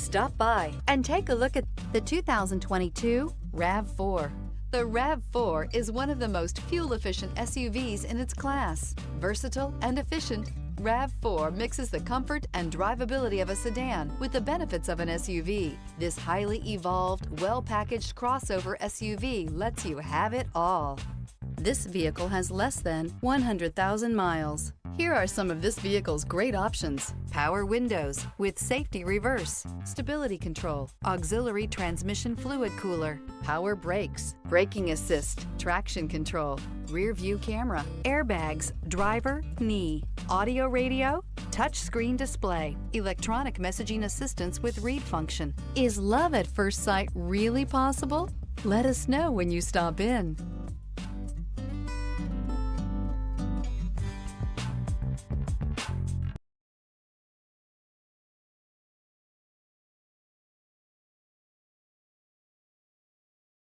Stop by and take a look at the 2022 RAV4. The RAV4 is one of the most fuel-efficient SUVs in its class. Versatile and efficient, RAV4 mixes the comfort and drivability of a sedan with the benefits of an SUV. This highly evolved, well-packaged crossover SUV lets you have it all. This vehicle has less than 100,000 miles. Here are some of this vehicle's great options: power windows with safety reverse, stability control, auxiliary transmission fluid cooler, power brakes, braking assist, traction control, rear view camera, airbags, driver, knee, audio radio, touch screen display, electronic messaging assistance with read function. Is love at first sight really possible? Let us know when you stop in.